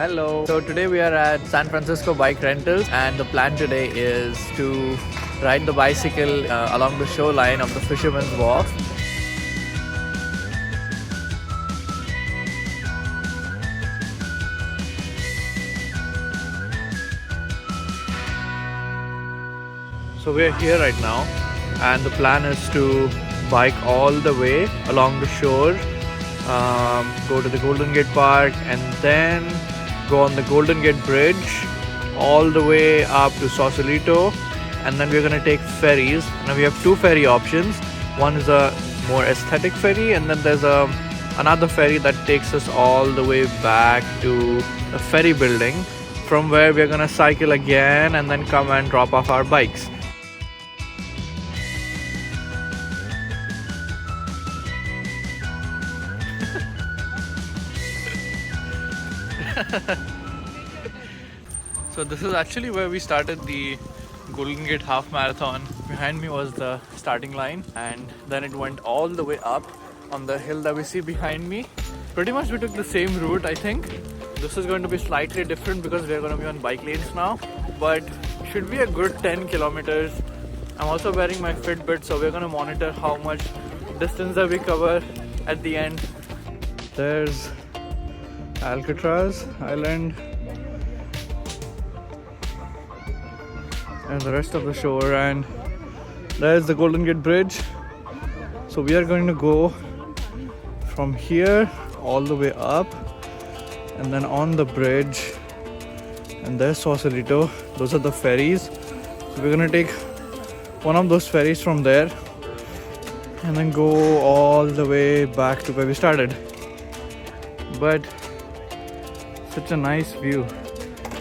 Hello. So today we are at San Francisco Bike Rentals, and the plan today is to ride the bicycle along the shoreline of the Fisherman's Wharf. So we're here right now, and the plan is to bike all the way along the shore, go to the Golden Gate Park, and then go on the Golden Gate Bridge all the way up to Sausalito, and then we're gonna take ferries. Now we have two ferry options. One is a more aesthetic ferry, and then there's another ferry that takes us all the way back to the ferry building, from where we're gonna cycle again and then come and drop off our bikes. So this is actually where we started the Golden Gate Half Marathon. Behind me was the starting line, and then it went all the way up on the hill that we see behind me. Pretty much we took the same route, I think. This is going to be slightly different because we're going to be on bike lanes now, but should be a good 10 kilometers. I'm also wearing my Fitbit, so we're going to monitor how much distance that we cover at the end. There's Alcatraz Island and the rest of the shore, and there's the Golden Gate Bridge. So we are going to go from here all the way up and then on the bridge, and there's Sausalito. Those are the ferries. So we're gonna take one of those ferries from there and then go all the way back to where we started. But such a nice view.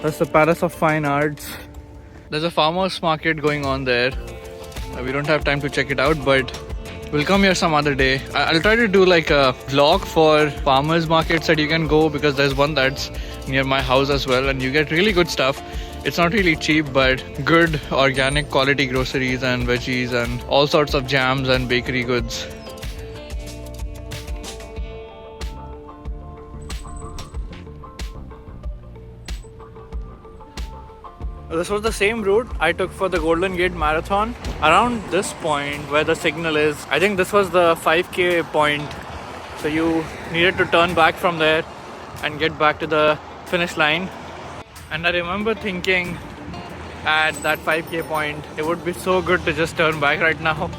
That's the Palace of Fine Arts. There's a farmers market going on there. We don't have time to check it out, but we'll come here some other day. I'll try to do like a vlog for farmers markets that you can go, because there's one that's near my house as well, and you get really good stuff. It's not really cheap, but good organic quality groceries and veggies and all sorts of jams and bakery goods. This was the same route I took for the Golden Gate Marathon. Around this point where the signal is, I think this was the 5K point. So you needed to turn back from there and get back to the finish line. And I remember thinking at that 5K point, it would be so good to just turn back right now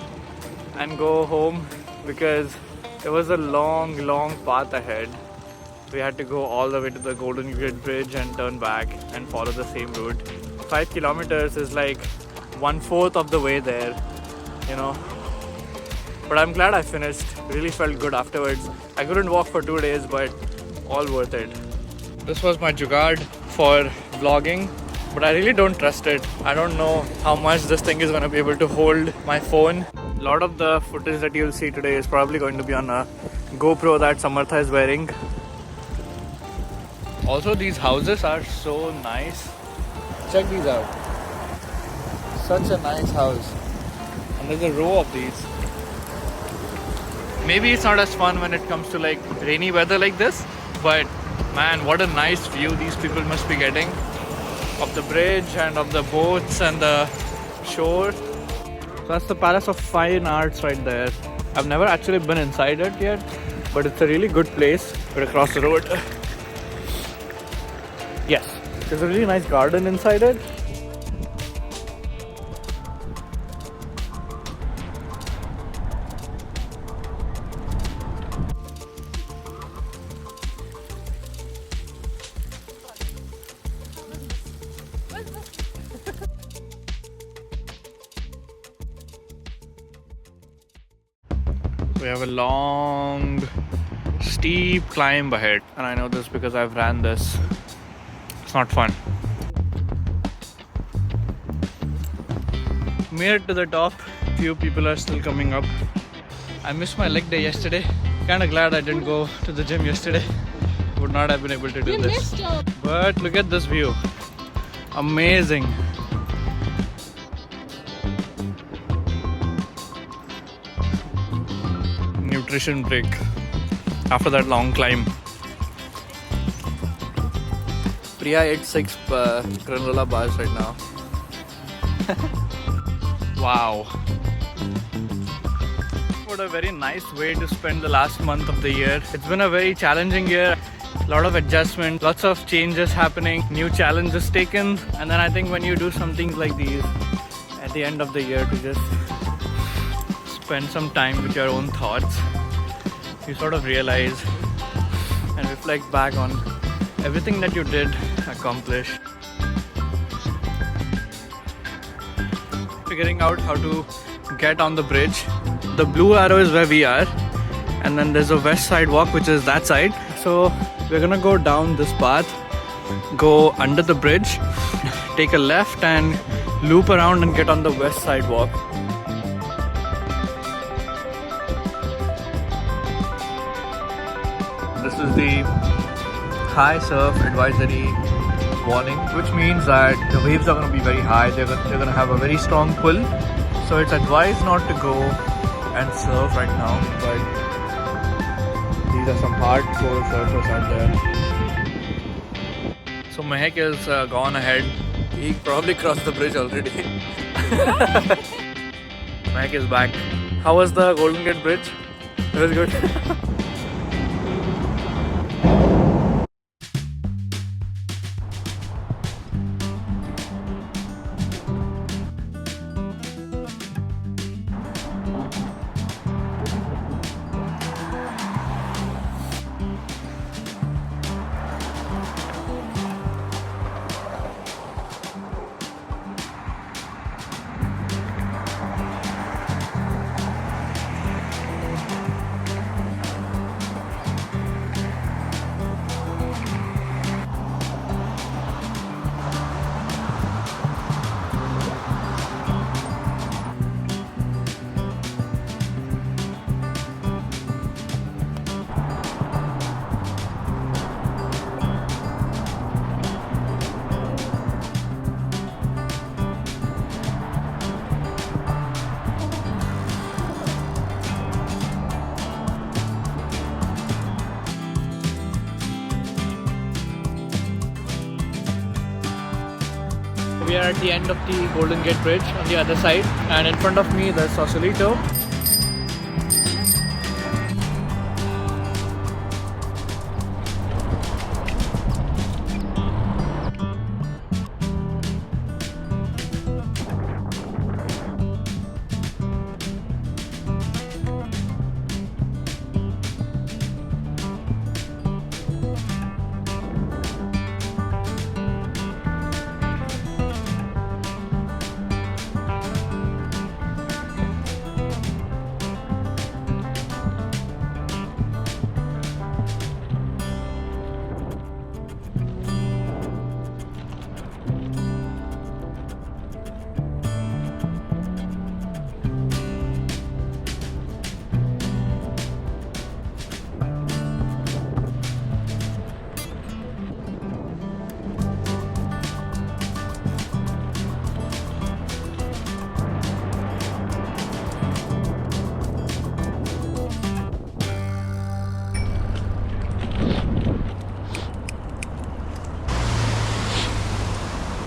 and go home, because it was a long path ahead. We had to go all the way to the Golden Gate Bridge and turn back and follow the same route. 5 kilometers is like 1/4 of the way there, you know. But I'm glad I finished. Really felt good afterwards. I couldn't walk for 2 days, but all worth it. This was my jugaad for vlogging, but I really don't trust it. I don't know how much this thing is going to be able to hold my phone. A lot of the footage that you'll see today is probably going to be on a GoPro that Samartha is wearing. Also, these houses are so nice. Check these out. Such a nice house. And there's a row of these. Maybe it's not as fun when it comes to like rainy weather like this, but man, what a nice view these people must be getting of the bridge and of the boats and the shore. So that's the Palace of Fine Arts right there. I've never actually been inside it yet, but it's a really good place. We're across the road. Yes, there's a really nice garden inside it. We have a long, steep climb ahead, and I know this because I've ran this. It's not fun. Made it to the top. Few people are still coming up. I missed my leg day yesterday. Kinda glad I didn't go to the gym yesterday. Would not have been able to do this. But look at this view. Amazing. Nutrition break after that long climb. Priya ate 6 granola bars right now. Wow. What a very nice way to spend the last month of the year. It's been a very challenging year. A lot of adjustment, lots of changes happening, new challenges taken. And then I think when you do some things like these at the end of the year to just spend some time with your own thoughts, you sort of realize and reflect back on everything that you did accomplish. Figuring out how to get on the bridge. The blue arrow is where we are, and then there's a west sidewalk which is that side. So we're gonna go down this path, go under the bridge, take a left and loop around and get on the west sidewalk. This is the high surf advisory warning, which means that the waves are going to be very high. They're going to have a very strong pull, so it's advised not to go and surf right now, but these are some hardcore surfers out there. So Mahek is gone ahead. He probably crossed the bridge already. Mahek is back. How was the Golden Gate Bridge? It was good. We are at the end of the Golden Gate Bridge on the other side, and in front of me there's Sausalito.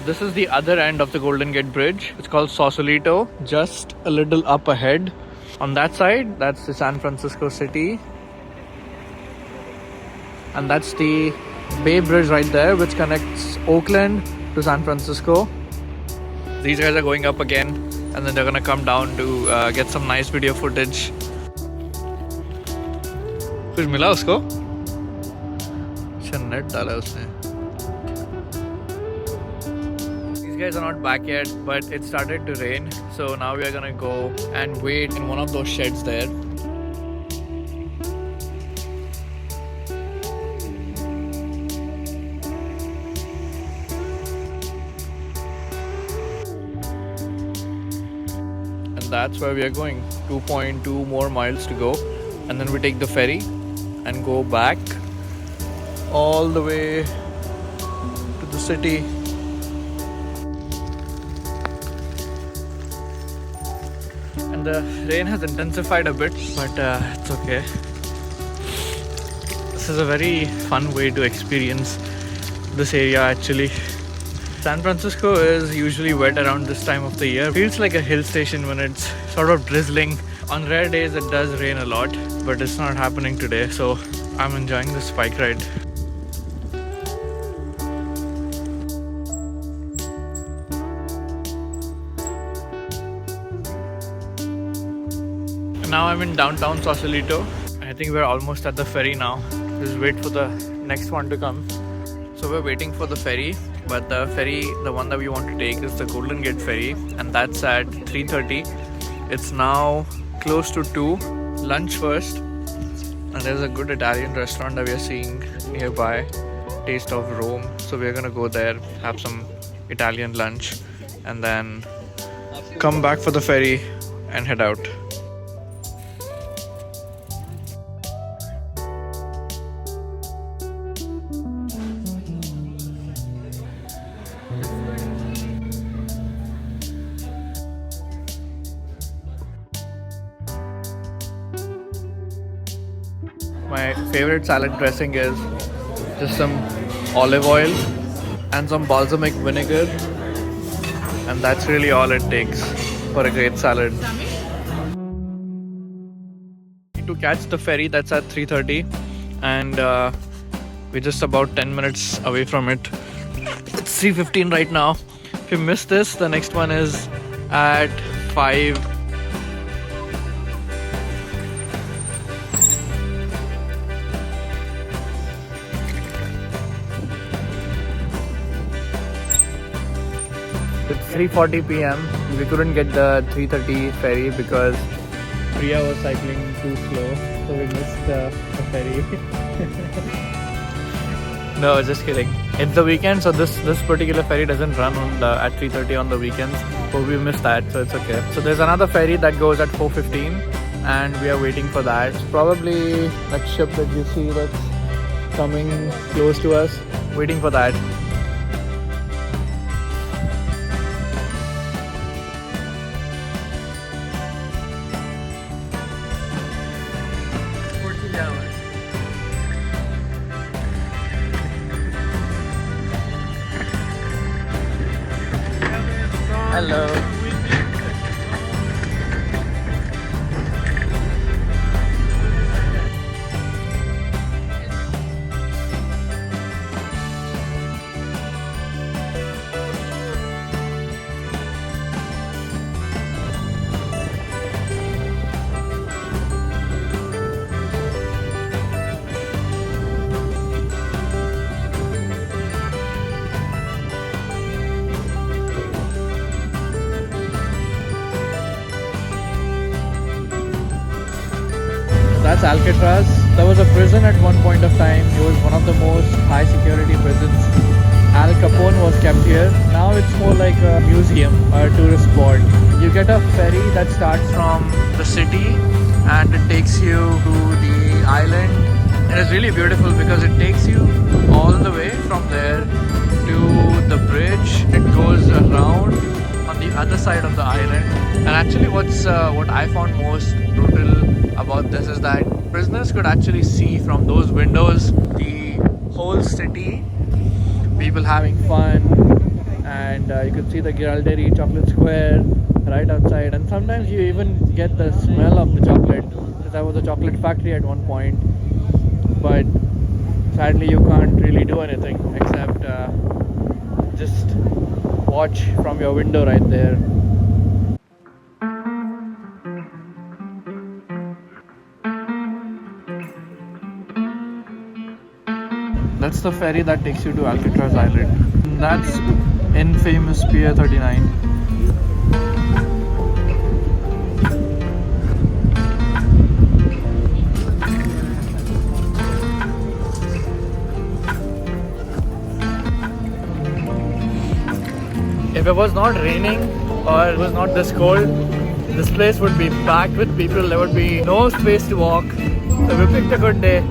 This is the other end of the Golden Gate Bridge. It's called Sausalito, just a little up ahead. On that side, that's the San Francisco City. And that's the Bay Bridge right there, which connects Oakland to San Francisco. These guys are going up again, and then they're gonna come down to get some nice video footage. कुछ मिला उसको? अच्छा net डाला उसने. These guys are not back yet, but it started to rain, so now we are gonna go and wait in one of those sheds there. And that's where we are going. 2.2 more miles to go, and then we take the ferry and go back all the way to the city. And the rain has intensified a bit, but it's okay. This is a very fun way to experience this area actually. San Francisco is usually wet around this time of the year. Feels like a hill station when it's sort of drizzling. On rare days it does rain a lot, but it's not happening today, so I'm enjoying this bike ride. Now I'm in downtown Sausalito. I think we're almost at the ferry now. Just wait for the next one to come. So we're waiting for the ferry, but the ferry, the one that we want to take is the Golden Gate ferry, and that's at 3:30. It's now close to 2. Lunch first, and there's a good Italian restaurant that we are seeing nearby, Taste of Rome. So we're gonna go there, have some Italian lunch, and then come back for the ferry and head out. My favorite salad dressing is just some olive oil and some balsamic vinegar, and that's really all it takes for a great salad. To catch the ferry, that's at 3:30, and we're just about 10 minutes away from it. It's 3:15 right now. If you miss this, the next one is at 5. It's 3:40 p.m. We couldn't get the 3:30 ferry because Priya was cycling too slow, so we missed the ferry. No, just kidding. It's the weekend, so this particular ferry doesn't run on at 3:30 on the weekends. But we missed that, so it's okay. So there's another ferry that goes at 4:15, and we are waiting for that. It's probably that ship that you see that's coming close to us. Waiting for that. Hello. That's Alcatraz. That was a prison at one point of time. It was one of the most high security prisons. Al Capone was kept here. Now it's more like a museum or a tourist spot. You get a ferry that starts from the city and it takes you to the island. It is really beautiful because it takes you all the way from there to the bridge. It goes around on the other side of the island. And actually what I found most brutal about this is that prisoners could actually see from those windows the whole city, people having fun, and you could see the Giraldelli chocolate square right outside, and sometimes you even get the smell of the chocolate. There was a chocolate factory at one point, but sadly you can't really do anything except just watch from your window right there. That's the ferry that takes you to Alcatraz Island. That's infamous Pier 39. If it was not raining or it was not this cold, this place would be packed with people. There would be no space to walk. So we picked a good day.